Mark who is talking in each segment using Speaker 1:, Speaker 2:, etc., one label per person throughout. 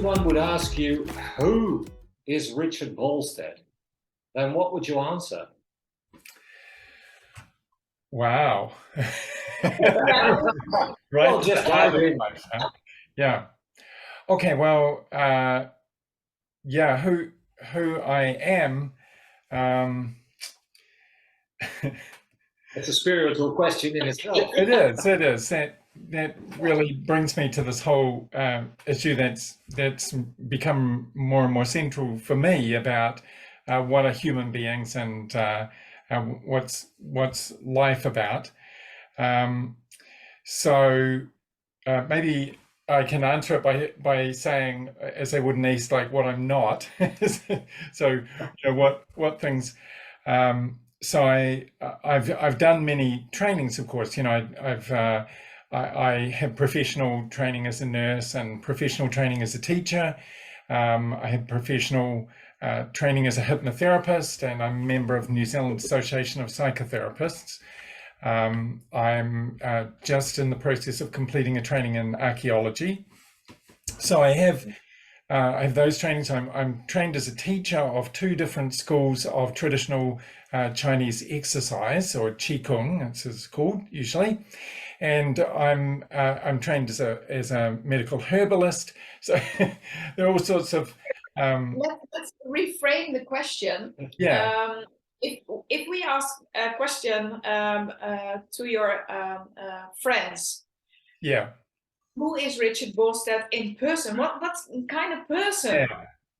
Speaker 1: anyone would ask you, who is Richard Bolstad, then what would you answer?
Speaker 2: Wow.
Speaker 1: Right.
Speaker 2: Right.
Speaker 1: Well, just dive in.
Speaker 2: Yeah. Okay. Well, yeah. Who I am.
Speaker 1: It's a spiritual question in itself.
Speaker 2: It is. It is. That really brings me to this whole issue that's become more and more central for me about what are human beings and what's life about. So maybe I can answer it by saying, as they would in East, like what I'm not. So what things. So I've done many trainings, of course. I have professional training as a nurse and professional training as a teacher. I have professional training as a hypnotherapist, and I'm a member of the New Zealand Association of Psychotherapists. I'm just in the process of completing a training in archaeology. So I have those trainings. I'm trained as a teacher of 2 different schools of traditional Chinese exercise, or Qigong, it's called usually, and I'm trained as a medical herbalist. So there are all sorts of.
Speaker 3: Let's reframe the question.
Speaker 2: Yeah.
Speaker 3: If we ask a question to your friends,
Speaker 2: Yeah.
Speaker 3: who is Richard Bolstad in person? What kind of person?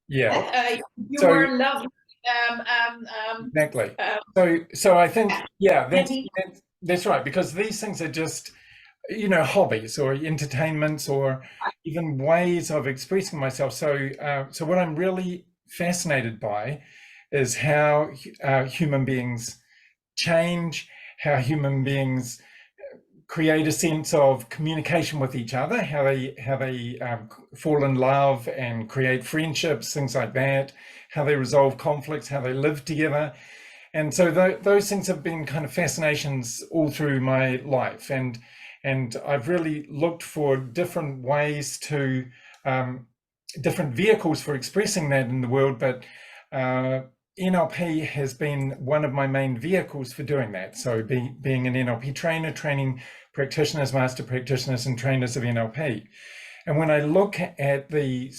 Speaker 2: Yeah.
Speaker 3: You were lovely.
Speaker 2: Exactly. So I think that's right, because these things are just hobbies or entertainments or even ways of expressing myself. So what I'm really fascinated by is how human beings change, how human beings create a sense of communication with each other, how they fall in love and create friendships, things like that, how they resolve conflicts, how they live together. And so those things have been kind of fascinations all through my life. And I've really looked for different ways to, different vehicles for expressing that in the world, but NLP has been one of my main vehicles for doing that. So being an NLP trainer, training practitioners, master practitioners, and trainers of NLP. And when I look at the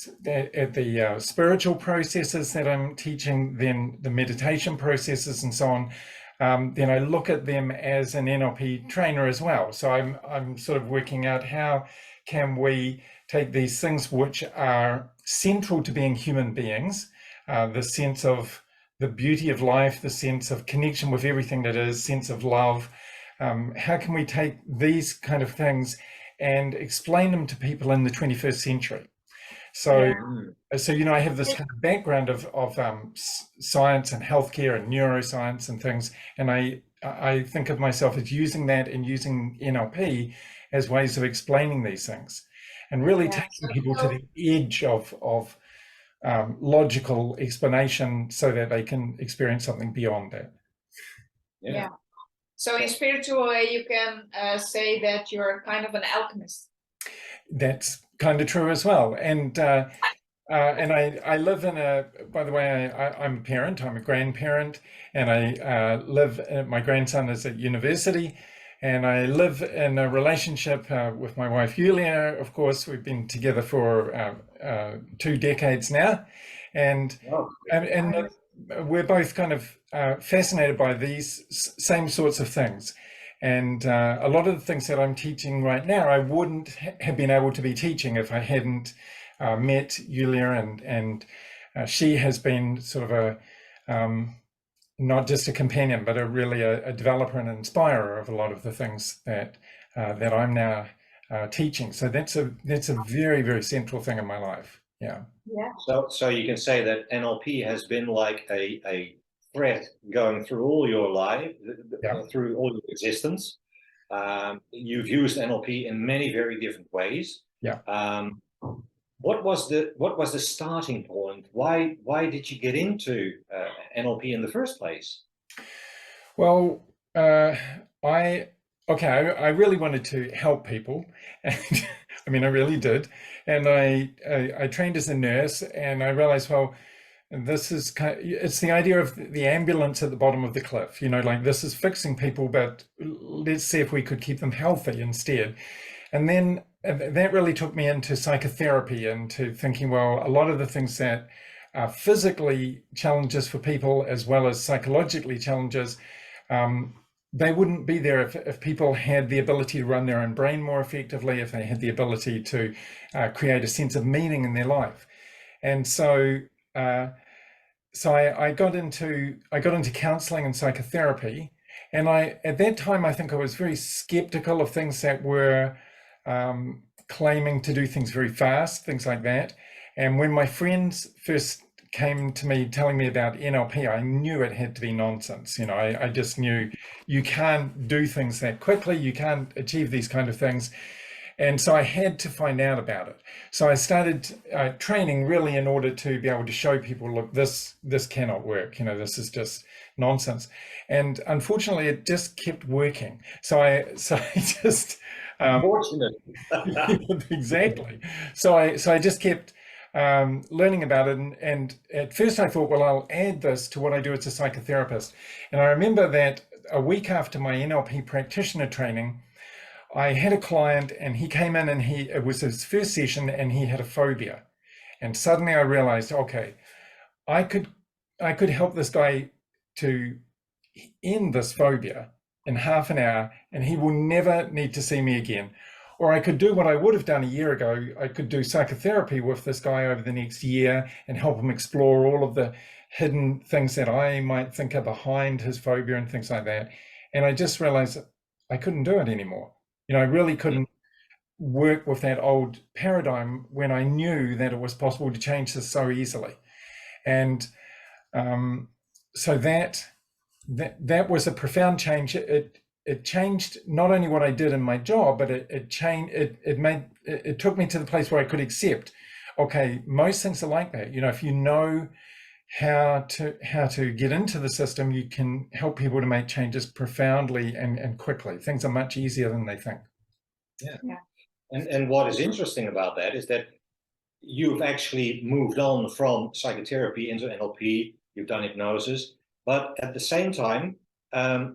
Speaker 2: spiritual processes that I'm teaching, then the meditation processes and so on, then I look at them as an NLP trainer as well. So I'm sort of working out how can we take these things which are central to being human beings, the sense of the beauty of life, the sense of connection with everything that is, sense of love. How can we take these kind of things and explain them to people in the 21st century? So I have this kind of background of science and healthcare and neuroscience and things, and I think of myself as using that and using NLP as ways of explaining these things, and really taking people to the edge of logical explanation so that they can experience something beyond that.
Speaker 3: Yeah. So in spiritual way, you can say that you're kind of an alchemist.
Speaker 2: That's kind of true as well. And I live in by the way, I'm a parent, I'm a grandparent, and I live, my grandson is at university, and I live in a relationship with my wife, Julia. Of course, we've been together for 2 decades now. And we're both kind of fascinated by these same sorts of things. And a lot of the things that I'm teaching right now, I wouldn't have been able to be teaching if I hadn't met Julia, and she has been sort of not just a companion, but really a developer and inspirer of a lot of the things that I'm now teaching. So that's a very, very central thing in my life. Yeah.
Speaker 1: So you can say that NLP has been like a thread going through all your life, through all your existence. You've used NLP in many very different ways.
Speaker 2: Yeah.
Speaker 1: What was the starting point? Why did you get into NLP in the first place?
Speaker 2: Well, I really wanted to help people, and I mean, I really did. And I trained as a nurse, and I realized, well, this is it's the idea of the ambulance at the bottom of the cliff, you know, like this is fixing people, but let's see if we could keep them healthy instead. And then that really took me into psychotherapy, and to thinking, well, a lot of the things that are physically challenges for people as well as psychologically challenges, they wouldn't be there if people had the ability to run their own brain more effectively, if they had the ability to create a sense of meaning in their life. And so I got into counseling and psychotherapy, and at that time I think I was very skeptical of things that were claiming to do things very fast, things like that. And when my friends first came to me telling me about NLP, I knew it had to be nonsense. You know, I just knew you can't do things that quickly, you can't achieve these kind of things. And so I had to find out about it. So I started training really in order to be able to show people, look, this cannot work. You know, this is just nonsense. And unfortunately, it just kept working. So I just
Speaker 1: Fortunate.
Speaker 2: exactly. So I just kept learning about it. And at first I thought, well, I'll add this to what I do as a psychotherapist. And I remember that a week after my NLP practitioner training, I had a client, and he came in, and it was his first session, and he had a phobia. And suddenly I realized, okay, I could help this guy to end this phobia in half an hour, and he will never need to see me again. Or I could do what I would have done a year ago. I could do psychotherapy with this guy over the next year and help him explore all of the hidden things that I might think are behind his phobia and things like that. And I just realized I couldn't do it anymore. You know, I really couldn't work with that old paradigm when I knew that it was possible to change this so easily. And so that was a profound change. It changed not only what I did in my job, but it took me to the place where I could accept, okay, most things are like that. You know, if you know how to get into the system, you can help people to make changes profoundly and quickly. Things are much easier than they think.
Speaker 1: Yeah. And what is interesting about that is that you've actually moved on from psychotherapy into NLP, you've done hypnosis, but at the same time,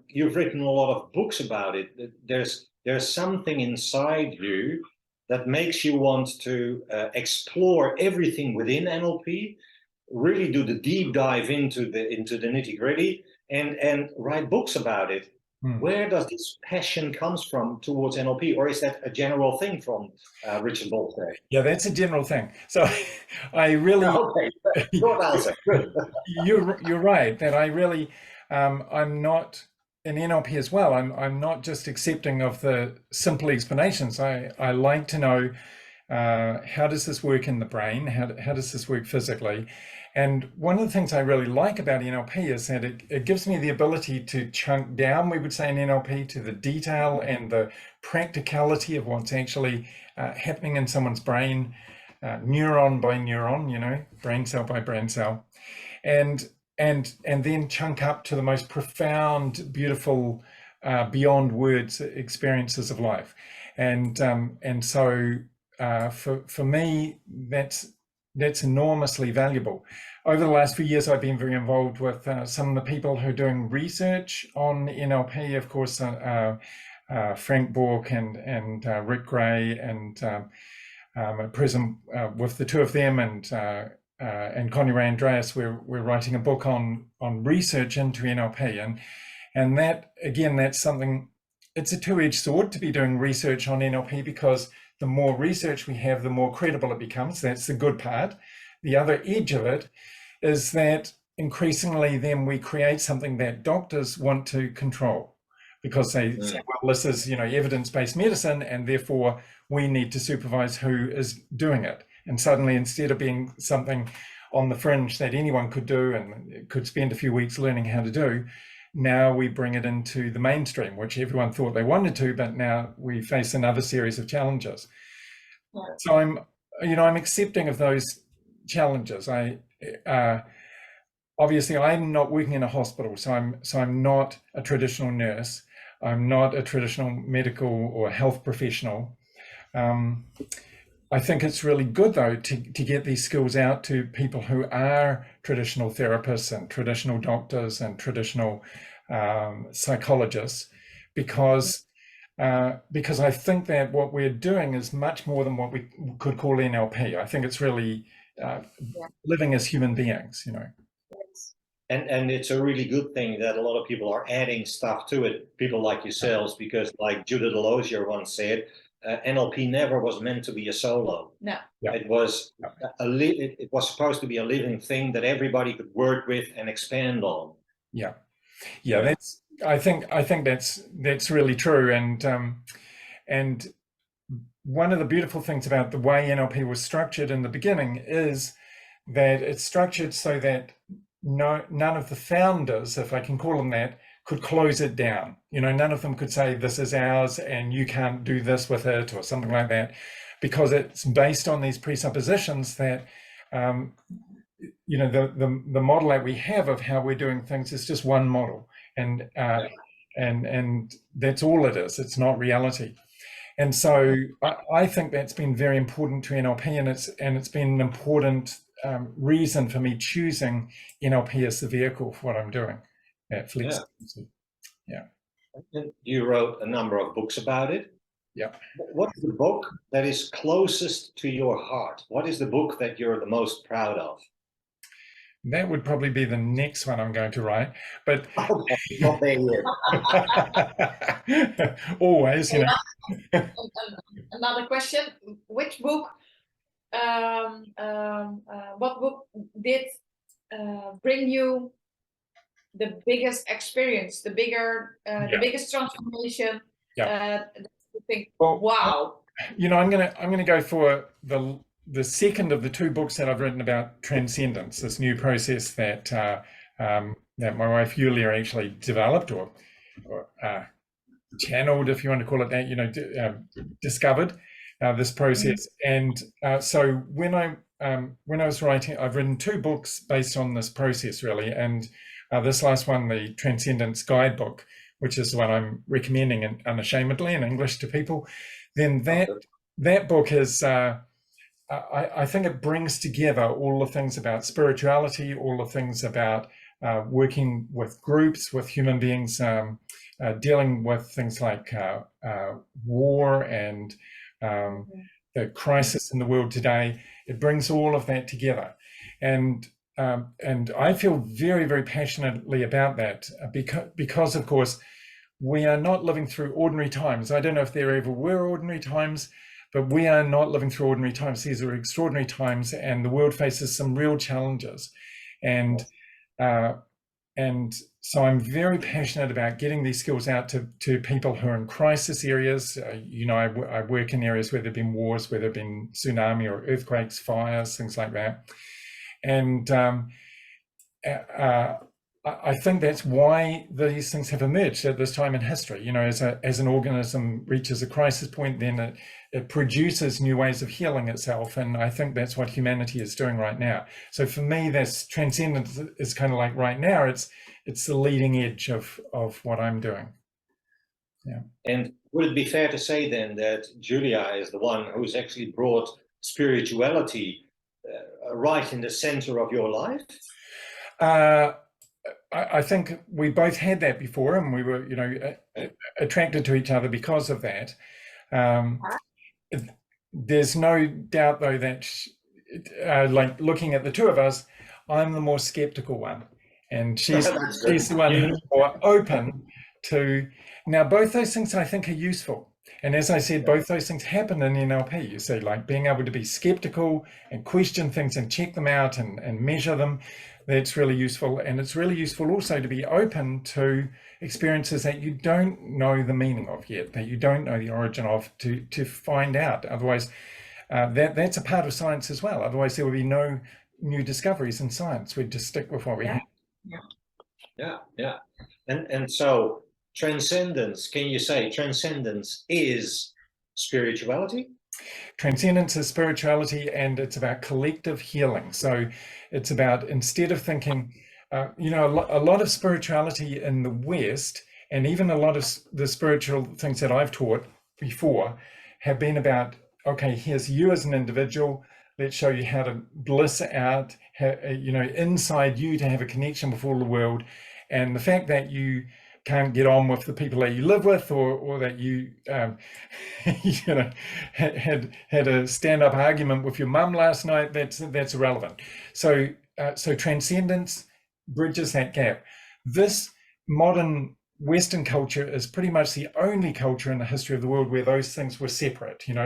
Speaker 1: you've written a lot of books about it. There's something inside you that makes you want to explore everything within NLP, really do the deep dive into the nitty-gritty, and write books about it. Where does this passion comes from towards NLP, or is that a general thing from Richard Bolstad?
Speaker 2: Yeah, that's a general thing. So I really
Speaker 1: okay. Short answer. Good.
Speaker 2: you're right that I really I'm not in NLP as well. I'm not just accepting of the simple explanations. I like to know how does this work in the brain? How does this work physically? And one of the things I really like about NLP is that it gives me the ability to chunk down, we would say in NLP, to the detail and the practicality of what's actually happening in someone's brain, neuron by neuron, you know, brain cell by brain cell, and then chunk up to the most profound, beautiful, beyond words experiences of life. And so for me, that's enormously valuable. Over the last few years, I've been very involved with some of the people who are doing research on NLP, of course, Frank Bork and Rick Gray, and at present with the two of them and Connie Ray Andreas, we're writing a book on research into NLP, and that, again, that's something, it's a two-edged sword to be doing research on NLP, because the more research we have, the more credible it becomes. That's the good part. The other edge of it is that increasingly then we create something that doctors want to control, because they say, well, this is, you know, evidence-based medicine, and therefore we need to supervise who is doing it. And suddenly, instead of being something on the fringe that anyone could do and could spend a few weeks learning how to do, now we bring it into the mainstream, which everyone thought they wanted to, but now we face another series of challenges. Yeah. So I'm accepting of those challenges. Obviously I'm not working in a hospital, so I'm not a traditional nurse. I'm not a traditional medical or health professional. I think it's really good, though, to get these skills out to people who are traditional therapists and traditional doctors and traditional psychologists, because I think that what we're doing is much more than what we could call NLP. I think it's really living as human beings, you know.
Speaker 1: And it's a really good thing that a lot of people are adding stuff to it, people like yourselves, because like Judith Delosier once said, NLP never was meant to be a solo.
Speaker 3: No.
Speaker 2: Yeah.
Speaker 1: It was it was supposed to be a living thing that everybody could work with and expand on.
Speaker 2: Yeah. I think that's really true, and one of the beautiful things about the way NLP was structured in the beginning is that it's structured so that none of the founders, if I can call them that, could close it down. You know, none of them could say this is ours and you can't do this with it or something like that, because it's based on these presuppositions that you know, the model that we have of how we're doing things is just one model, and that's all it is. It's not reality. And so I think that's been very important to NLP, and it's been an important reason for me choosing NLP as the vehicle for what I'm doing at Flex. Yeah.
Speaker 1: And you wrote a number of books about it.
Speaker 2: Yeah.
Speaker 1: What is the book that is closest to your heart? What is the book that you're the most proud of?
Speaker 2: That would probably be the next one I'm going to write, but
Speaker 1: not there
Speaker 2: yet. Always, you know.
Speaker 3: Another question: which book? What book did bring you the biggest experience, the biggest transformation? You think, well, wow.
Speaker 2: You know, I'm gonna go for the second of the two books that I've written about transcendence, this new process that that my wife Julia actually developed or channeled, if you want to call it that. You know, discovered this process, and so when I was writing, I've written two books based on this process, really, and this last one, the Trancendence Guidebook, which is the one I'm recommending unashamedly in English to people, then that book is, I think it brings together all the things about spirituality, all the things about working with groups, with human beings, dealing with things like war and the crisis in the world today. It brings all of that together. And I feel very, very passionately about that because, of course, we are not living through ordinary times. I don't know if there ever were ordinary times, but we are not living through ordinary times. These are extraordinary times, and the world faces some real challenges. And so I'm very passionate about getting these skills out to people who are in crisis areas. You know, I work in areas where there have been wars, where there have been tsunami or earthquakes, fires, things like that. And I think that's why these things have emerged at this time in history. You know, as an organism reaches a crisis point, then it produces new ways of healing itself, and I think that's what humanity is doing right now. So for me, this transcendence is kind of like right now. It's the leading edge of what I'm doing. Yeah.
Speaker 1: And would it be fair to say then that Julia is the one who's actually brought spirituality right in the center of your life?
Speaker 2: I think we both had that before, and we were, you know, attracted to each other because of that. There's no doubt, though, that like looking at the two of us, I'm the more skeptical one, and she's the one who's more open to. Now, both those things I think are useful. And as I said, both those things happen in NLP. You see, like being able to be skeptical and question things and check them out and measure them. That's really useful. And it's really useful also to be open to experiences that you don't know the meaning of yet, that you don't know the origin of, to find out. Otherwise, that's a part of science as well. Otherwise, there would be no new discoveries in science. We'd just stick with what we have.
Speaker 1: Yeah. And so transcendence, can you say transcendence is spirituality?
Speaker 2: Transcendence is spirituality, and it's about collective healing. So it's about, instead of thinking, you know, a lot of spirituality in the West, and even a lot of the spiritual things that I've taught before, have been about, okay, here's you as an individual. Let's show you how to bliss out, inside you to have a connection with all the world. And the fact that you can't get on with the people that you live with, or that you, had a stand-up argument with your mum last night, that's irrelevant. So transcendence bridges that gap. This modern Western culture is pretty much the only culture in the history of the world where those things were separate. In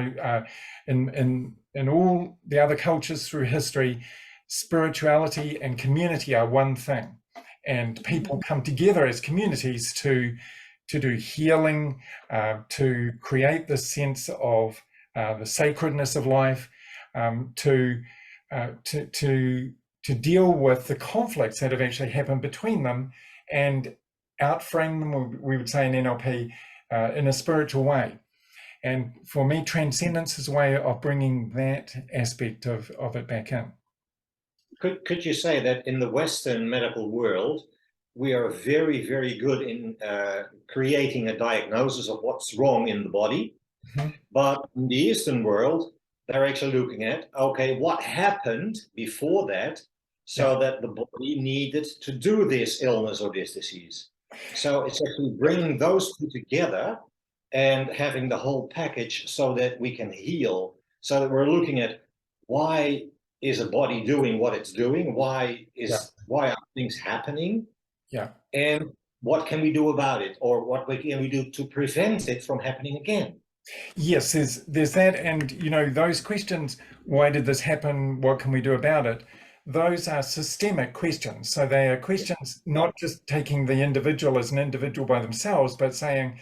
Speaker 2: all the other cultures through history, spirituality and community are one thing, and people come together as communities to do healing, to create this sense of the sacredness of life, to deal with the conflicts that have actually happened between them, and outframe them, we would say in NLP, in a spiritual way. And for me, transcendence is a way of bringing that aspect of it back in.
Speaker 1: Could you say that in the Western medical world, we are very, very good in creating a diagnosis of what's wrong in the body, but in the Eastern world, they're actually looking at, okay, what happened before that, so that the body needed to do this illness or this disease. So it's actually bringing those two together and having the whole package so that we can heal, so that we're looking at why is a body doing what it's doing, why are things happening, and what can we do about it, or what can we do to prevent it from happening again.
Speaker 2: Yes, there's that, and those questions, why did this happen, what can we do about it, those are systemic questions. So they are questions not just taking the individual as an individual by themselves, but saying,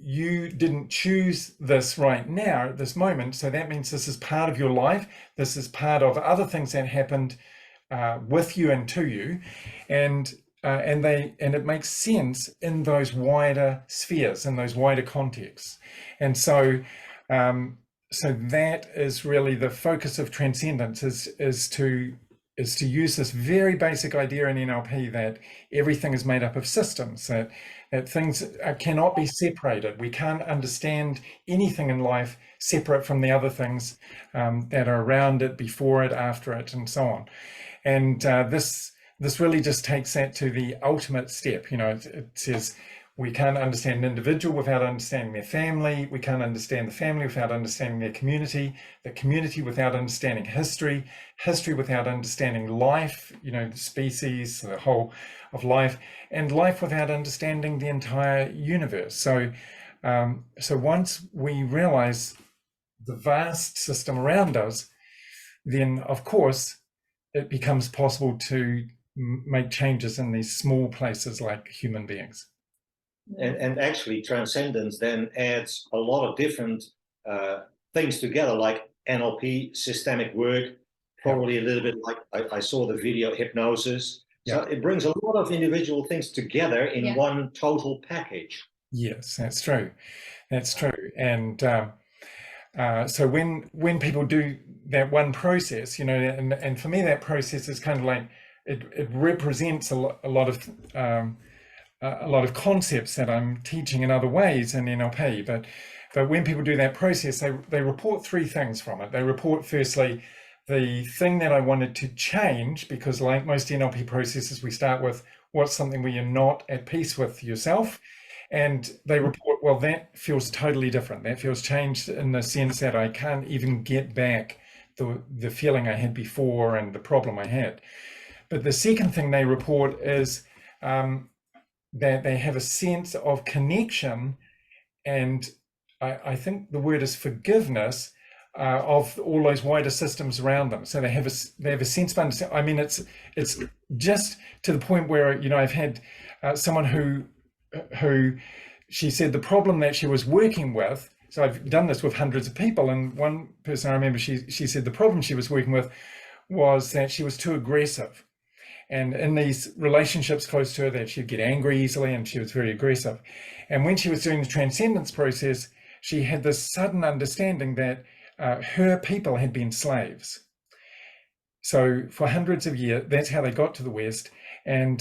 Speaker 2: you didn't choose this right now at this moment, so that means this is part of your life, this is part of other things that happened with you and to you, and it makes sense in those wider spheres, in those wider contexts. And so that is really the focus of transcendence, is to use this very basic idea in NLP that everything is made up of systems, that things cannot be separated. We can't understand anything in life separate from the other things that are around it, before it, after it, and so on. And this really just takes that to the ultimate step. It says we can't understand an individual without understanding their family. We can't understand the family without understanding their community, the community without understanding history, history without understanding life, the species, the whole of life, and life without understanding the entire universe. So once we realize the vast system around us, then of course it becomes possible to make changes in these small places like human beings.
Speaker 1: And actually, transcendence then adds a lot of different things together, like NLP, systemic work, probably a little bit like I saw the video hypnosis. So it brings a lot of individual things together in one total package.
Speaker 2: Yes, that's true. That's true. And so when people do that one process, and for me that process is kind of like it represents a lot of concepts that I'm teaching in other ways in NLP, but when people do that process, they report three things from it. They report, firstly, the thing that I wanted to change, because like most NLP processes, we start with what's something where you're not at peace with yourself, and they report, well, that feels totally different. That feels changed in the sense that I can't even get back the feeling I had before and the problem I had. But the second thing they report is that they have a sense of connection, and I think the word is forgiveness, of all those wider systems around them. So they have a sense of understanding. I mean, it's just to the point where I've had someone who she said the problem that she was working with. So I've done this with hundreds of people, and one person I remember, she said the problem she was working with was that she was too aggressive. And in these relationships close to her, that she'd get angry easily, and she was very aggressive. And when she was doing the transcendence process, she had this sudden understanding that her people had been slaves. So for hundreds of years, that's how they got to the West. And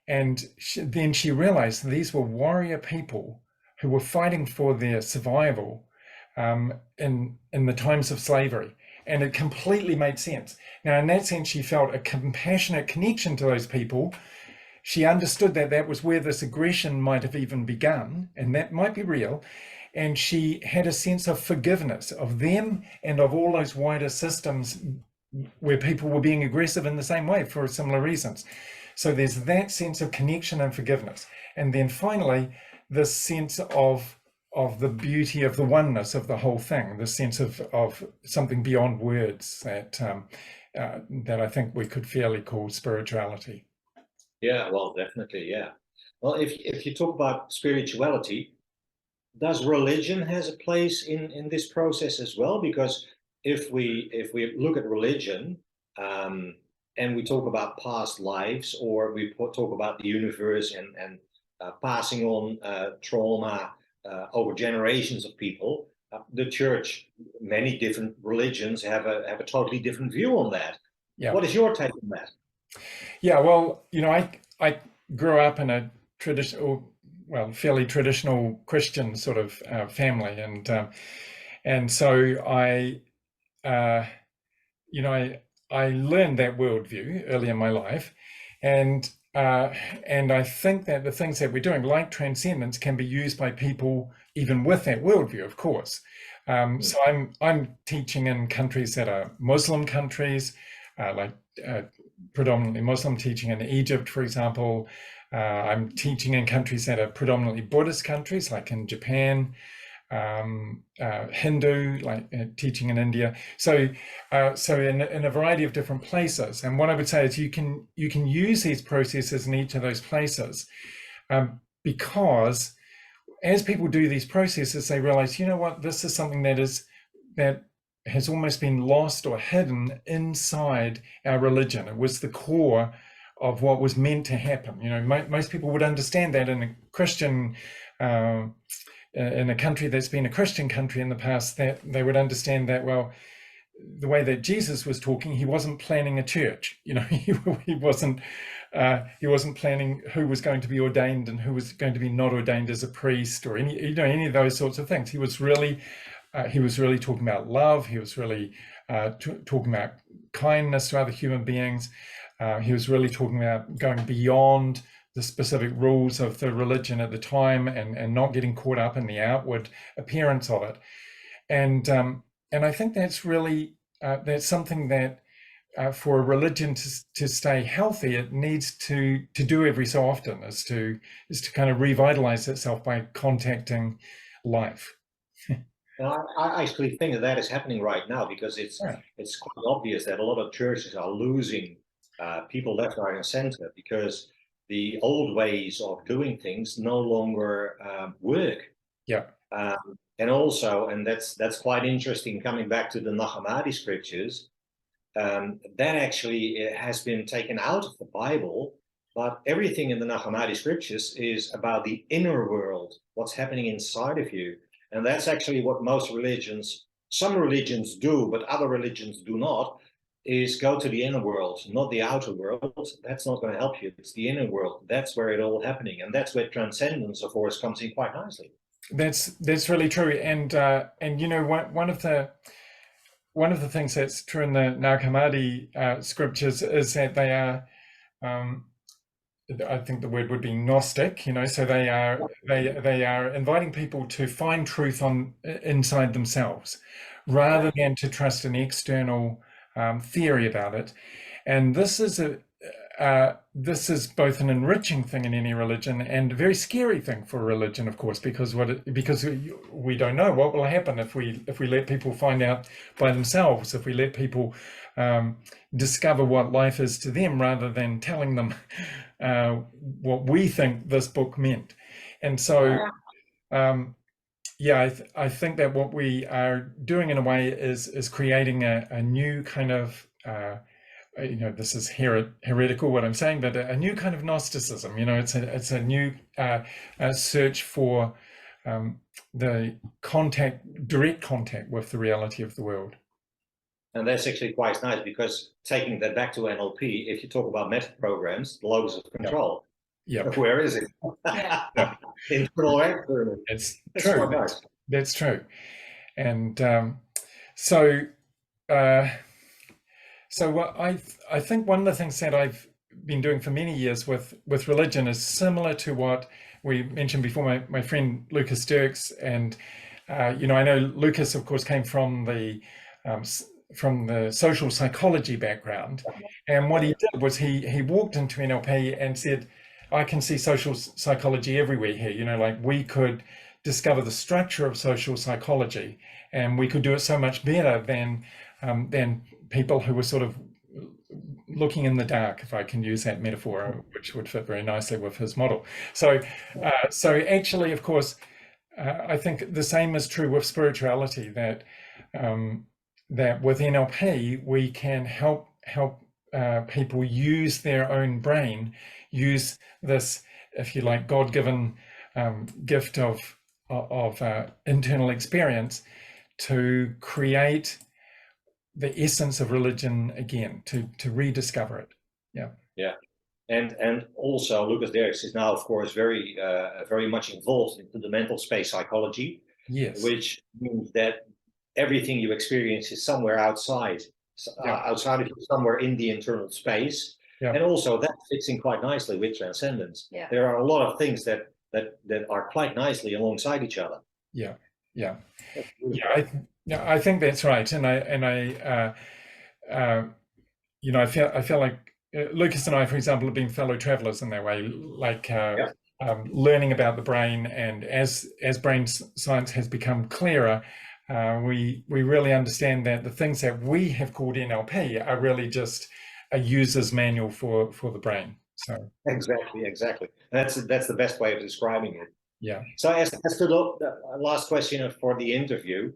Speaker 2: then she realized these were warrior people who were fighting for their survival in the times of slavery. And it completely made sense. Now, in that sense, she felt a compassionate connection to those people. She understood that that was where this aggression might have even begun, and that might be real. And she had a sense of forgiveness of them and of all those wider systems where people were being aggressive in the same way for similar reasons. So there's that sense of connection and forgiveness. And then finally, this sense of the beauty of the oneness of the whole thing, the sense of something beyond words that I think we could fairly call spirituality.
Speaker 1: Yeah, well, definitely, yeah. Well, if you talk about spirituality, does religion has a place in this process as well? Because if we look at religion and we talk about past lives, or we talk about the universe and passing on trauma over generations of people, the church, many different religions have a totally different view on that. Yeah. What is your take on that?
Speaker 2: Yeah, well, I grew up in a fairly traditional Christian sort of family, and so I learned that worldview early in my life, and I think that the things that we're doing, like Trancendence, can be used by people even with that worldview, of course. So I'm teaching in countries that are Muslim countries, predominantly Muslim, teaching in Egypt, for example. I'm teaching in countries that are predominantly Buddhist countries, like in Japan, Hindu, like teaching in India. So in a variety of different places. And what I would say is you can use these processes in each of those places, because as people do these processes, they realize, you know what, this is something that has almost been lost or hidden inside our religion. It was the core of what was meant to happen. Most people would understand that in a Christian, in a country that's been a Christian country in the past, that they would understand that, well, the way that Jesus was talking, he wasn't planning a church. He wasn't planning who was going to be ordained and who was going to be not ordained as a priest, or any of those sorts of things. He was really talking about love. He was really talking about kindness to other human beings. He was really talking about going beyond the specific rules of the religion at the time and not getting caught up in the outward appearance of it. And I think that's really that's something that for a religion to stay healthy, it needs to do every so often, is to kind of revitalize itself by contacting life.
Speaker 1: I actually think that is happening right now, because it's quite obvious that a lot of churches are losing people left, right, and center, because the old ways of doing things no longer work.
Speaker 2: Yeah.
Speaker 1: And also, and that's quite interesting, coming back to the Nag Hammadi scriptures, that actually has been taken out of the Bible, but everything in the Nag Hammadi scriptures is about the inner world, what's happening inside of you. And that's actually what some religions do, but other religions do not, is go to the inner world, not the outer world. That's not going to help you. It's the inner world. That's where it's all happening. And that's where transcendence, of course, comes in quite nicely.
Speaker 2: That's really true. And one of the things that's true in the Nag Hammadi scriptures is that they are, I think the word would be Gnostic, so they are inviting people to find truth inside themselves, rather than to trust an external theory about it. And this is both an enriching thing in any religion and a very scary thing for religion, of course, because we don't know what will happen if we let people find out by themselves, if we let people discover what life is to them, rather than telling them what we think this book meant. And so I think that what we are doing in a way is creating a new kind of this is heretical what I'm saying, but a new kind of Gnosticism. It's a new search for the direct contact with the reality of the world.
Speaker 1: And that's actually quite nice, because taking that back to NLP, if you talk about meta programs, the locus of control,
Speaker 2: Yeah.
Speaker 1: Where is it?
Speaker 3: Yeah.
Speaker 1: Internal or external?
Speaker 2: It's
Speaker 1: That's
Speaker 2: true.
Speaker 1: quite nice.
Speaker 2: That's true. And so what I think one of the things that I've been doing for many years with religion is similar to what we mentioned before. My friend Lucas Dirks, and you know, I know Lucas, of course, came from the social psychology background, and what he did was he walked into NLP and said, I can see social psychology everywhere here. You know, like we could discover the structure of social psychology, and we could do it so much better than people who were sort of looking in the dark, if I can use that metaphor, which would fit very nicely with his model. So actually, of course, I think the same is true with spirituality, that that with NLP we can help people use their own brain, use this, if you like, God-given gift of internal experience to create the essence of religion again, to rediscover it. Yeah.
Speaker 1: And also Lucas Derks is now, of course, very much involved into the mental space psychology.
Speaker 2: Yes.
Speaker 1: Which means that everything you experience is somewhere outside of you, somewhere in the internal space. Yeah. And also that fits in quite nicely with Trancendence.
Speaker 3: Yeah.
Speaker 1: There are a lot of things that are quite nicely alongside each other.
Speaker 2: Yeah. I think that's right. And you know, I feel like Lucas and I, for example, have been fellow travelers in that way, like learning about the brain. And as brain science has become clearer, we really understand that the things that we have called NLP are really just a user's manual for the brain. So
Speaker 1: exactly. That's the best way of describing it.
Speaker 2: Yeah.
Speaker 1: So as to the last question for the interview,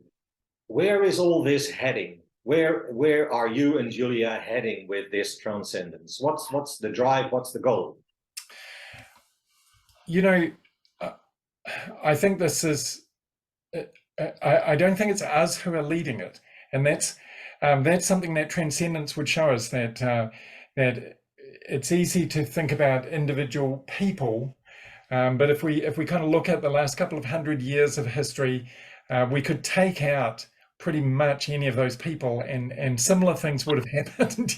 Speaker 1: where is all this heading? Where are you and Julia heading with this Trancendence? What's the drive? What's the goal?
Speaker 2: You know, I think this is. I don't think it's us who are leading it, and that's something that Trancendence would show us, that it's easy to think about individual people, but if we kind of look at the last couple of 100 years of history, we could take out pretty much any of those people, and similar things would have happened.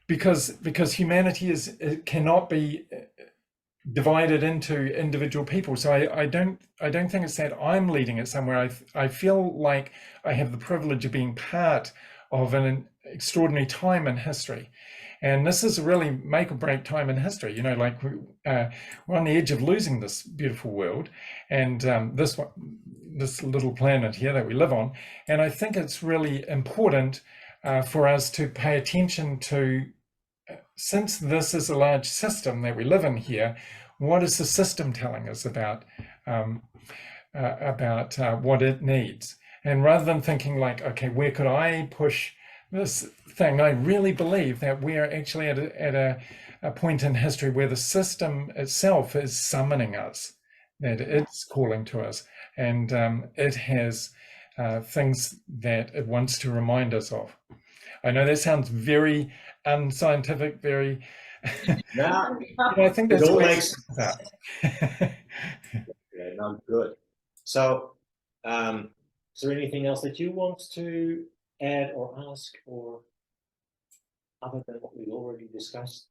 Speaker 2: Because humanity cannot be divided into individual people. So I don't think it's that I'm leading it somewhere. I feel like I have the privilege of being part of an extraordinary time in history, and this is a really make or break time in history. You know, like we're on the edge of losing this beautiful world, and this little planet here that we live on. And I think it's really important for us to pay attention to, since this is a large system that we live in here, what is the system telling us about what it needs? And rather than thinking like, okay, where could I push this thing, I really believe that we are actually at a point in history where the system itself is summoning us, that it's calling to us, and it has things that it wants to remind us of. I know that sounds very unscientific, very.
Speaker 1: No,
Speaker 2: I think that's
Speaker 1: all makes
Speaker 2: sense.
Speaker 1: Yeah, no, good. So, is there anything else that you want to add or ask, or other than what we already discussed?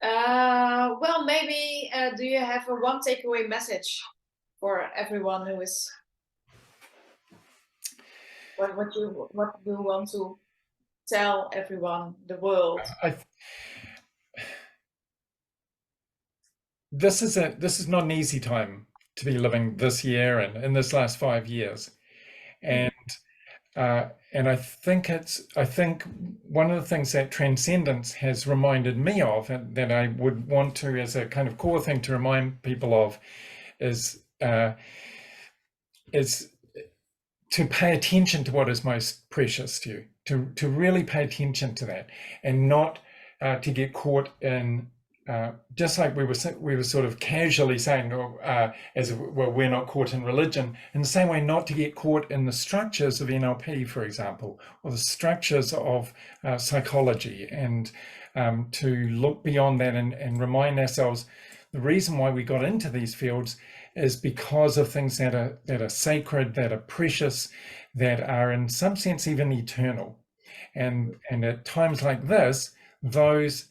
Speaker 3: Well, maybe do you have a one takeaway message for everyone who is? What do you want to tell everyone, the world?
Speaker 2: This is not an easy time to be living this year and in this last 5 years, and I think one of the things that Trancendence has reminded me of, and that I would want to, as a kind of core thing to remind people of, is to pay attention to what is most precious to you, to really pay attention to that, and not to get caught in just like we were sort of casually saying, as well, we're not caught in religion, in the same way, not to get caught in the structures of NLP, for example, or the structures of psychology, and to look beyond that and remind ourselves the reason why we got into these fields is because of things that are sacred, that are precious, that are in some sense even eternal. And at times like this, those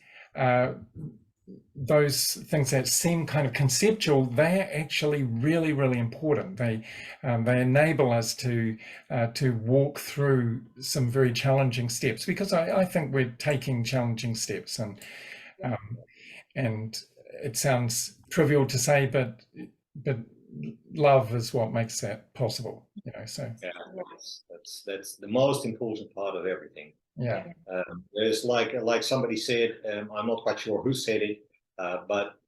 Speaker 2: things that seem kind of conceptual, they are actually really, really important. They enable us to walk through some very challenging steps, because I think we're taking challenging steps, and it sounds trivial to say, but love is what makes that possible, you know. So
Speaker 1: yeah, that's the most important part of everything.
Speaker 2: Yeah.
Speaker 1: There's like somebody said, I'm not quite sure who said it, but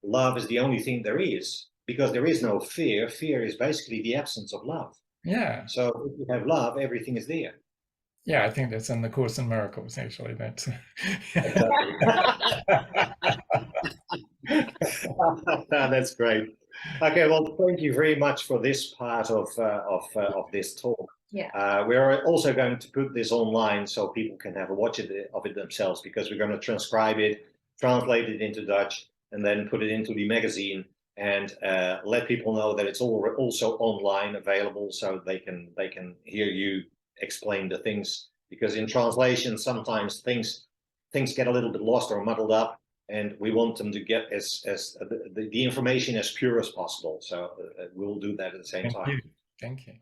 Speaker 1: love is the only thing there is, because there is no fear. Fear is basically the absence of love.
Speaker 2: Yeah.
Speaker 1: So if you have love, everything is there.
Speaker 2: Yeah, I think that's in the Course in Miracles, actually. That's
Speaker 1: That's great. Okay, well, thank you very much for this part of this talk.
Speaker 3: Yeah.
Speaker 1: We're also going to put this online so people can have a watch of it themselves, because we're going to transcribe it, translate it into Dutch, and then put it into the magazine, and let people know that it's also online available, so they can hear you explain the things, because in translation sometimes things get a little bit lost or muddled up, and we want them to get as the information as pure as possible. So we'll do that at the same time.
Speaker 2: Thank you.